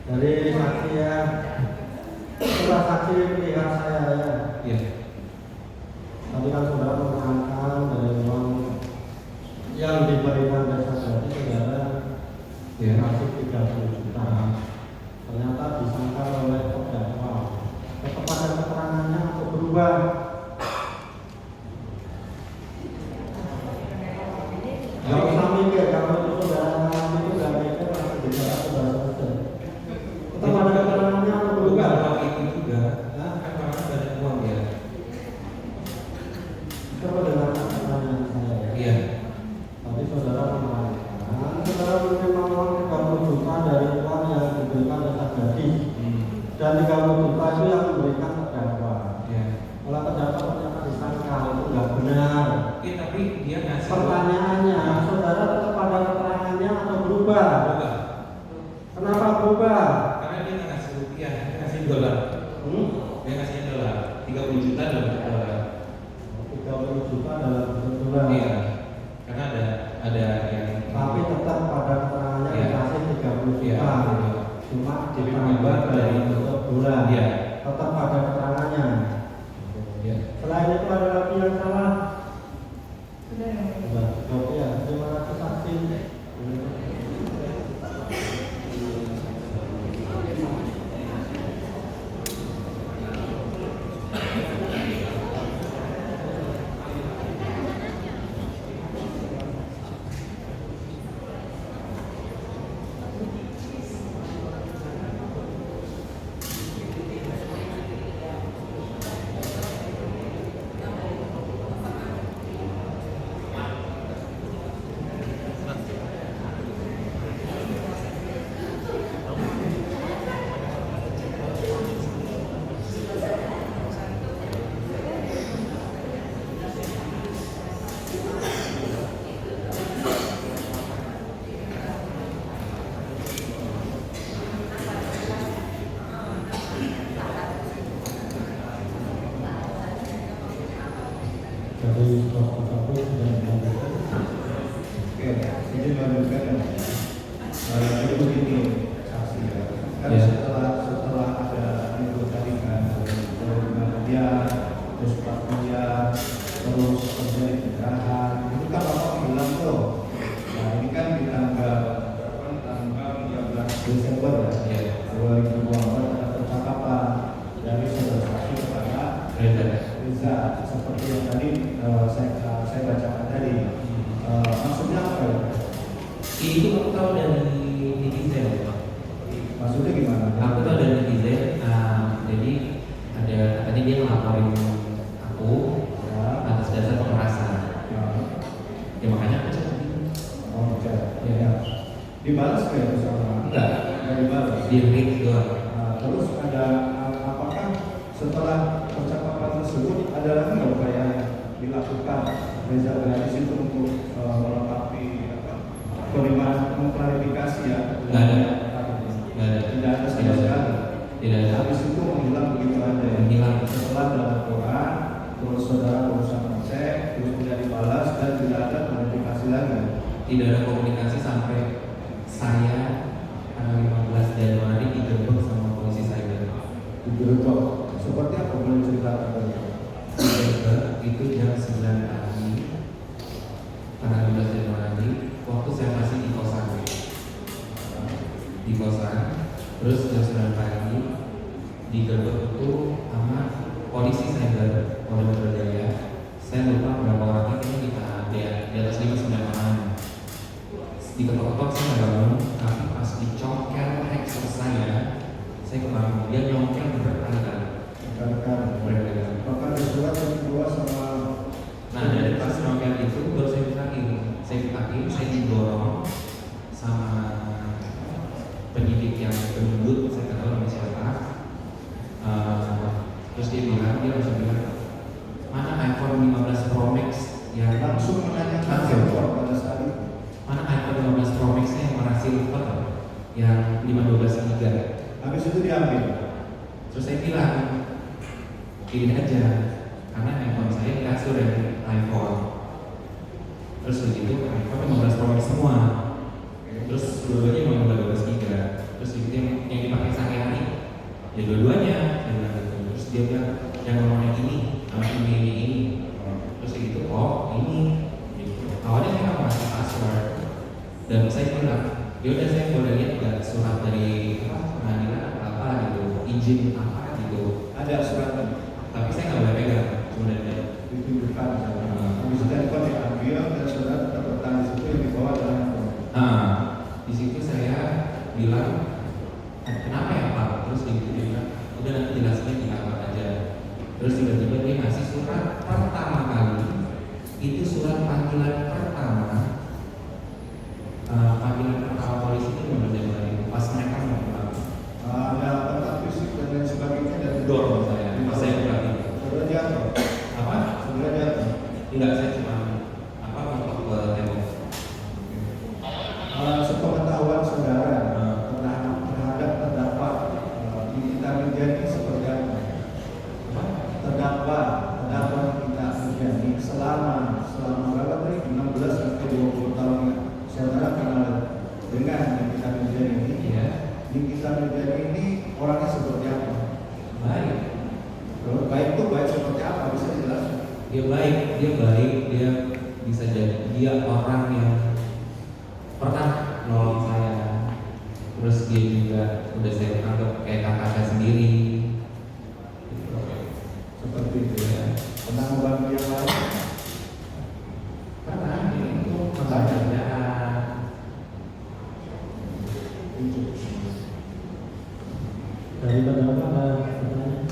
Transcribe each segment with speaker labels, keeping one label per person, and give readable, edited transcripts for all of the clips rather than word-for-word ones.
Speaker 1: Dari saksi ya, setelah saksi melihat saya ya.
Speaker 2: Iya.
Speaker 1: Tadi kan saudara menerangkan dari uang yang diberikan desa jadi saudara kasih 30 juta. Ternyata disangka oleh terdakwa. Ketepadan keterangannya untuk berubah. Kalau kami kalau itu saudara itu nggak mikir langsung bicara saudara selesai. Ketepadan keterangannya untuk berubah.
Speaker 2: Kalau itu juga, kan orang banyak uang ya.
Speaker 1: Coba dengar pertanyaan saya.
Speaker 2: Iya.
Speaker 1: Tadi saudara mengatakan saudara menerima uang 30 juta dari uang yang diberikan desa gadis. Dan 30 juta itu yang diberikan terdakwa.
Speaker 2: Iya.
Speaker 1: Kalau terdakwa ternyata disangka itu nggak benar.
Speaker 2: Iya, tapi dia ngasih.
Speaker 1: Pertanyaannya, saudara tetap pada keterangannya atau berubah?
Speaker 2: Berubah.
Speaker 1: Kenapa berubah?
Speaker 2: Karena dia nggak ngasih rupiah, dia ngasih dolar. Dia ngasih dolar. 30 juta dalam bentuk dolar.
Speaker 1: 30 juta dalam bentuk dolar.
Speaker 2: Iya. Karena ada yang.
Speaker 1: Tapi tetap pada keterangannya
Speaker 2: Iya.
Speaker 1: dikasih 30 juta.
Speaker 2: Iya.
Speaker 1: Cuma ditambah dari bentuk dolar.
Speaker 2: Iya.
Speaker 1: Tetap pada keterangannya.
Speaker 2: Iya.
Speaker 1: Selain itu ada lagi yang salah.
Speaker 3: Sudah.
Speaker 1: Oke ya, terima kasih saksi. Dari Bapak Kapolri sudah dilanjutkan.
Speaker 4: Oke, ini melanjutkan. Jadi begini saksi ya. Kan
Speaker 2: Ya.
Speaker 4: setelah ada itu tadi kan dia terus dia terus terjadi penjarahan itu kan bapak bilang tuh. Nah ini kan di tanggal 13 Desember ya, 2024 ada percakapan dari saudara saksi kepada Reza seperti yang tadi saya bacakan tadi. Maksudnya apa ya?
Speaker 2: Itu aku tahu dari netizen.
Speaker 4: Maksudnya gimana?
Speaker 2: Aku tahu dari netizen. Jadi ada tadi dia ngelaporin aku atas dasar pemerasan. Ya makanya aku cek.
Speaker 4: Oh, cek. Ya. Dibalas nggak itu sama?
Speaker 2: Enggak.
Speaker 4: Nggak dibalas.
Speaker 2: Di read doang.
Speaker 4: Terus ada apakah setelah percakapan tersebut ada lagi nggak upaya yang dilakukan Reza Gadis itu untuk melengkapi mengklarifikasi ya?
Speaker 2: Nggak ada. Nggak ada.
Speaker 4: Tidak ada sama sekali.
Speaker 2: Tidak ada.
Speaker 4: Habis itu menghilang begitu aja ya.
Speaker 2: Menghilang.
Speaker 4: Setelah ada laporan, terus saudara berusaha ngecek, terus tidak dibalas dan tidak ada klarifikasi lagi.
Speaker 2: Tidak ada komunikasi sampai saya tanggal 15 Januari digerebek sama polisi cyber.
Speaker 4: Digerebek. Seperti apa boleh ceritakan tadi?
Speaker 2: Digerebek itu jam 9 pagi tanggal 15 Januari waktu saya masih di kosan. Di kosan, terus jam 9 pagi digerebek itu sama polisi cyber Polda Metro Jaya. Saya lupa berapa orangnya, ini kita di atas 5-9 orang. Diketok-ketok saya nggak bangun, tapi pas dicongkel headset saya kebangun. Dia nyongkel berkali-kali.
Speaker 4: Maka ada surat yang kedua sama.
Speaker 2: Nah dari pas nyongkel itu baru saya ditakin, saya didorong sama penyidik yang penyudut, saya nggak tahu namanya siapa. Terus dia langsung bilang, mana iPhone 15 Pro Max yang
Speaker 4: Langsung menanyakan pada saat itu.
Speaker 2: mana iPhone 15 Pro Max nya yang warna silver yang 512 GB.
Speaker 4: Habis itu diambil.
Speaker 2: Terus saya bilang, pilih aja, karena iPhone saya di kasur dari iPhone. Terus begitu iPhone 15 Pro Max semua. Terus dua-duanya mau 12 GB. Terus begitu yang dipakai surat dari pengadilan apa gitu, izin apa gitu.
Speaker 4: Ada suratnya.
Speaker 2: Tapi saya nggak boleh pegang, cuma dari
Speaker 4: Ditunjukkan. Habis itu telepon diambil dan surat terletak di situ yang dibawa adalah handphone.
Speaker 2: Nah, di situ saya bilang, kenapa ya Pak? Terus dia bilang, udah nanti jelasnya di kamar aja. Terus tiba-tiba dia ngasih surat pertama kali, itu surat panggilan pertama. Panggilan pertama polisi itu benar-benar pas mereka mau pulang.
Speaker 4: Ada tempat fisik dan lain sebagainya dan
Speaker 2: Dorong saya, pas saya berarti.
Speaker 4: saudara jatuh.
Speaker 2: Apa?
Speaker 4: Saudara jatuh.
Speaker 2: Tidak, saya cuma untuk ke tembok.
Speaker 4: Sepengetahuan saudara terhadap terdakwa kita menjadi seperti apa? Terdakwa kita menjadi selama berapa tadi? 16 sampai 20 tahun saudara kenal dengan yang kita menjadi ini.
Speaker 2: Iya.
Speaker 4: Yang kita menjadi ini orangnya seperti apa?
Speaker 2: Baik.
Speaker 4: Baik itu baik seperti apa? Bisa dijelaskan?
Speaker 2: Dia baik, dia bisa jadi dia orang yang pernah nolong saya. Terus dia juga udah saya anggap kayak kakak saya sendiri. Gitu.
Speaker 4: Seperti itu ya. Pernah membantu yang lain?
Speaker 2: Karena itu pekerjaan.
Speaker 1: Dari terdakwa ada pertanyaan?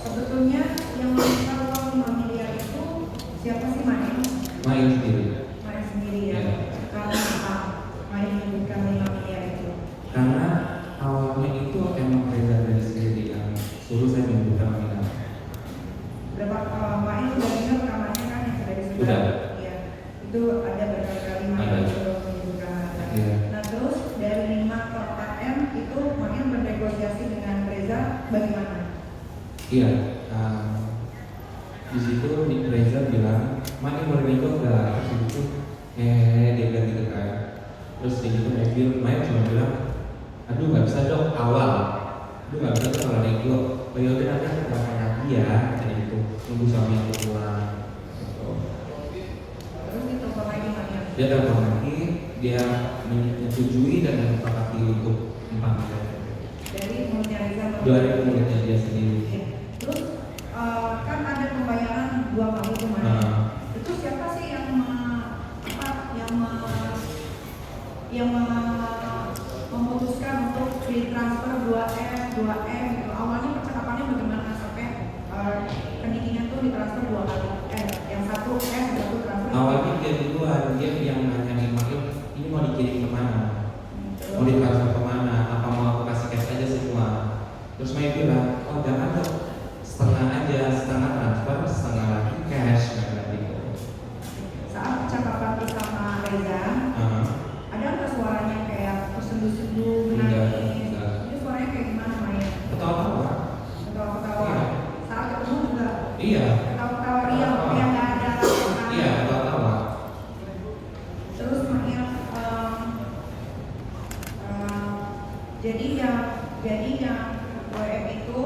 Speaker 3: Sebetulnya yang meminta uang 5 miliar itu siapa sih Main?
Speaker 2: Main sendiri.
Speaker 3: Main sendiri ya.
Speaker 2: Ya.
Speaker 3: Karena apa? Main menyebutkan 5 miliar itu.
Speaker 2: Karena awalnya itu emang Reza dari sendiri yang suruh saya menyebutkan nominal.
Speaker 3: Berapa Main udah dengar rekamannya kan yang sudah disebut?
Speaker 2: Udah.
Speaker 3: Iya. Itu ada berkali-kali Main
Speaker 2: Ada.
Speaker 3: sudah menyebutkan harga.
Speaker 2: Iya.
Speaker 3: Nah terus dari 5 ke 4M itu Main bernegosiasi dengan Reza bagaimana?
Speaker 2: Iya. Di situ Reza bilang, Main boleh nego nggak? Terus itu, dia bilang gitu kan. Terus di situ Main cuma bilang, aduh nggak bisa dong awal. Aduh nggak bisa tuh kalau nego. Oh yaudah nanti aku telepon lagi ya. Kayak gitu. Tunggu suami aku pulang. Gitu.
Speaker 3: Terus ditelepon lagi Main.
Speaker 2: Dia telepon lagi, dia menyetujui dan menyepakati untuk 4 miliar.
Speaker 3: Dari mulutnya Reza.
Speaker 2: Dari mulutnya dia sendiri.
Speaker 3: Iya. Terus kan ada pembayaran 2 kali kemarin. Itu siapa sih yang memutuskan untuk ditransfer 2M gitu. Awalnya percakapannya bagaimana sampai rekeningnya tuh ditransfer 2 kali. Yang satu transfer.
Speaker 2: Awalnya dia duluan, dia yang nanyain Mail, ini mau dikirim kemana? Mau ditransfer kemana? Apa mau aku kasih cash aja semua? Terus Mail bilang, oh jangan dong, setengah aja, setengah transfer, setengah lagi cash, kayak gitu.
Speaker 3: Saat percakapan bersama Reza, ada nggak suaranya kayak tersenduh-senduh,
Speaker 2: Enggak,
Speaker 3: menangis?
Speaker 2: enggak.
Speaker 3: Ini suaranya kayak gimana Maya?
Speaker 2: Ketawa-tawa.
Speaker 3: Ketawa-ketawa.
Speaker 2: Iya.
Speaker 3: Saat ketemu juga
Speaker 2: Iya.
Speaker 3: ketawa-ketawa riang, kayak nggak ada apa-apa.
Speaker 2: Iya, ketawa-tawa.
Speaker 3: Terus Maya, jadi yang WM itu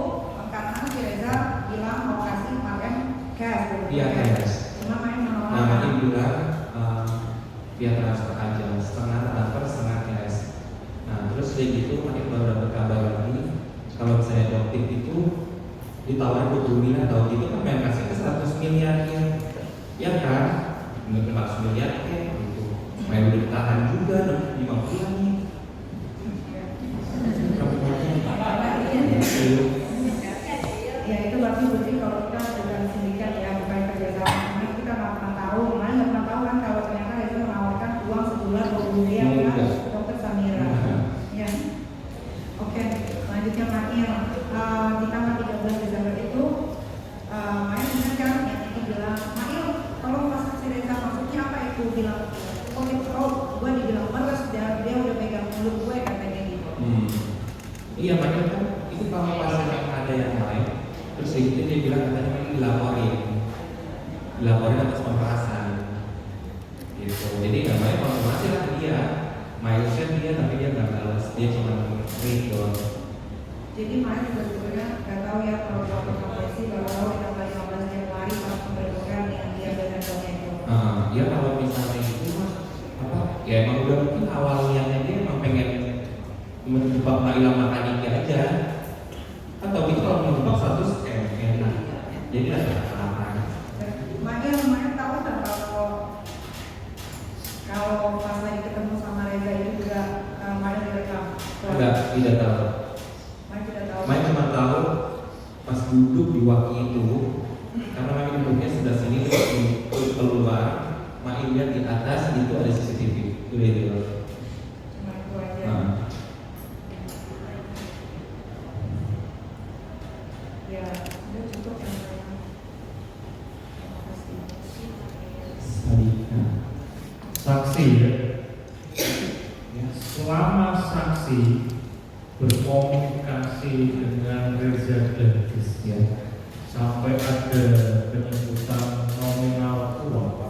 Speaker 3: karena si Reza bilang mau kasih 4M cash.
Speaker 2: Iya, cash.
Speaker 3: Cuma Maya menolak.
Speaker 2: Nah, Mail bilang, dia transfer aja, setengah transfer, setengah cash. Nah, terus dari gitu Mail baru dapat kabar lagi, kalau saya adoptif itu ditawarin 20 miliar atau gitu kan Mail kasih ke 100 miliar ya kan? Nggak 100 miliar gitu. Mail udah ditahan juga 5 bulan nih.
Speaker 3: Ya itu berarti kalau kita bukan sindikat ya, bukan kerjasama. Karena kita nggak pernah tahu, mana nggak pernah tahu kan kalau ternyata Reza menawarkan uang sebulan 20 miliar kan, Dokter Samira. Ya, oke. Selanjutnya Mail, di tanggal 13 Desember itu, Mail ingat kan yang itu bilang, Mail, tolong masak si Reza, maksudnya apa itu bilang? Oh, gue dibilang meres dan dia udah pegang mulut gue katanya gitu.
Speaker 2: Iya, makanya kan itu kalau pasien ada yang lain, terus itu dia bilang katanya ini dilaporin atas pemerasan, gitu. Jadi nggak main konfirmasi lah ke dia, milestone dia tapi dia nggak balas, dia cuma read doang.
Speaker 3: Jadi Mail juga sebenarnya nggak tahu ya kalau polisi baru tahu di tanggal 15 Januari
Speaker 2: dia kalau misalnya itu mah apa ya emang udah mungkin awalnya dia emang pengen menjebak Naila Makaniki aja, atau kita kalau menjebak satu enak jadi lah apa.
Speaker 3: Makanya lumayan tahu kan kalau pas lagi ketemu sama Reza itu juga Maya direkam.
Speaker 2: Tidak tahu.
Speaker 3: Maya tidak tahu.
Speaker 2: Maya cuma tahu pas duduk di waktu itu, karena Maya duduknya sebelah sini terus keluar, Maya lihat di atas itu ada CCTV, itu dia.
Speaker 3: Cuma itu aja.
Speaker 2: Nah.
Speaker 3: Ya, udah cukup yang saya. Terima kasih.
Speaker 2: Sadika.
Speaker 4: Saksi ya. Selama saksi berkomunikasi dengan Reza Gladys
Speaker 2: Ya.
Speaker 4: sampai ada penyebutan nominal uang,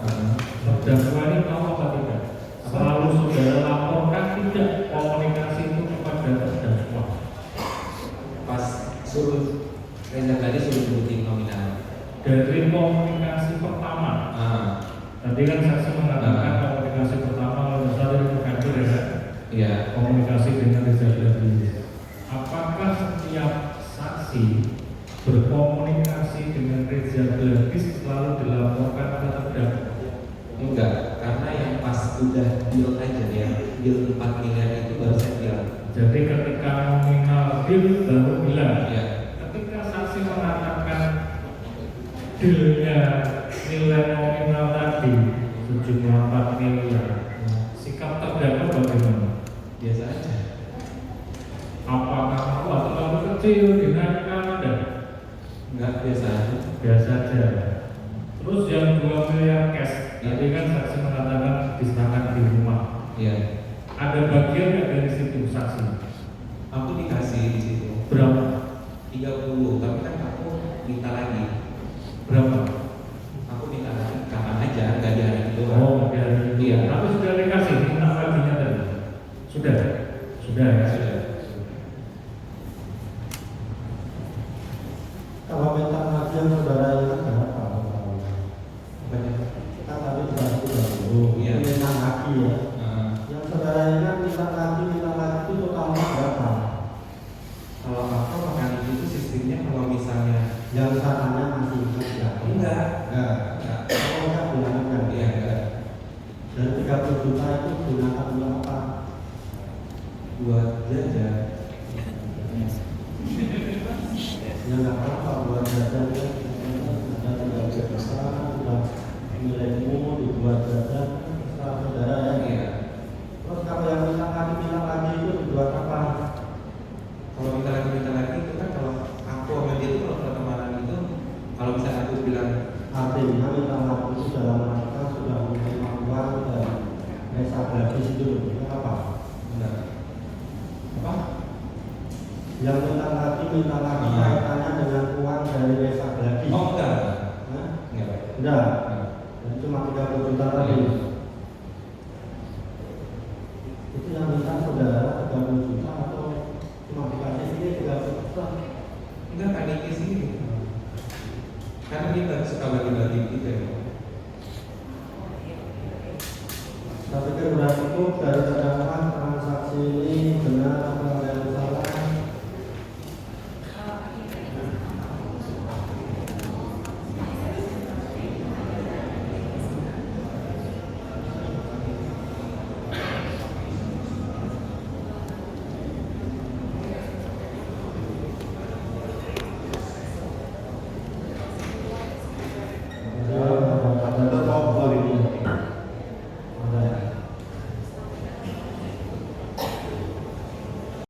Speaker 4: terdakwa ini tahu apa tidak? Selalu saudara laporkan tidak komunikasi itu kepada terdakwa.
Speaker 2: Pas suruh Reza tadi suruh sebutin nominal.
Speaker 4: Dari komunikasi pertama, tadi kan saksi mengatakan komunikasi pertama kalau misalnya itu hadir ya,
Speaker 2: Iya.
Speaker 4: komunikasi dengan Reza Gladys. Apakah setiap saksi berkomunikasi dengan Reza Gladys selalu dilaporkan ke terdakwa?
Speaker 2: Enggak, karena yang pas udah deal aja ya, deal 4 miliar itu baru saya bilang.
Speaker 4: Jadi ketika nominal deal baru bilang.
Speaker 2: Ya.
Speaker 4: Ketika saksi mengatakan dealnya nilai nominal tadi sejumlah 4 miliar, sikap terdakwa bagaimana?
Speaker 2: Biasa aja.
Speaker 4: Apakah wah terlalu kecil dinaikkan ada?
Speaker 2: Enggak, biasa aja.
Speaker 4: Biasa aja. Terus yang 2 miliar cash, tadi kan saksi mengatakan diserahkan di rumah.
Speaker 2: Iya.
Speaker 4: Ada bagian nggak dari situ saksi?
Speaker 2: Aku dikasih di situ
Speaker 4: Berapa?
Speaker 2: 30, tapi kan aku minta lagi.
Speaker 4: Berapa?
Speaker 2: Aku minta lagi kapan aja, enggak di hari itu.
Speaker 4: Oh, dari
Speaker 2: Iya.
Speaker 4: Tapi sudah dikasih minta laginya tadi. Sudah. Sudah ya.
Speaker 2: Sudah.
Speaker 1: Kalau minta lagi yang saudara ingat berapa?
Speaker 2: Banyak.
Speaker 1: Kita tadi sudah dulu.
Speaker 2: Iya.
Speaker 1: Minta lagi ya.
Speaker 2: Nah,
Speaker 1: Yang saudara ingat minta lagi itu totalnya berapa?
Speaker 2: kalau aku makan itu sistemnya kalau misalnya
Speaker 1: Yang sananya masih ingat ya?
Speaker 2: enggak.
Speaker 1: Enggak. Kalau enggak gunakan.
Speaker 2: Iya, enggak.
Speaker 1: Dan 30 juta itu gunakan untuk apa?
Speaker 2: Buat jajan.
Speaker 1: Ya nggak apa-apa buat jajan ya. Ada 30 juta, udah milikmu dibuat jajan, terserah saudara ya.
Speaker 2: Iya.
Speaker 1: Terus kalau yang minta lagi itu dibuat apa?
Speaker 2: Kalau minta lagi itu kan kalau aku sama dia itu kalau pertemanan itu kalau misalnya aku bilang
Speaker 1: Artinya minta lagi itu dalam rangka sudah menerima uang dan Reza Gladys itu itu apa?
Speaker 2: enggak apa
Speaker 1: Yang minta lagi kaitannya dengan uang dari Reza Gladys.
Speaker 2: oh enggak
Speaker 1: Hah?
Speaker 2: enggak
Speaker 1: Enggak. Dan cuma 30 juta tadi. Itu yang minta saudara 30 juta atau cuma dikasih sini 30 juta?
Speaker 2: enggak kan ini sih karena kita suka bagi-bagi gitu ya.
Speaker 1: Saya pikir sudah cukup dari terdakwa transaksi ini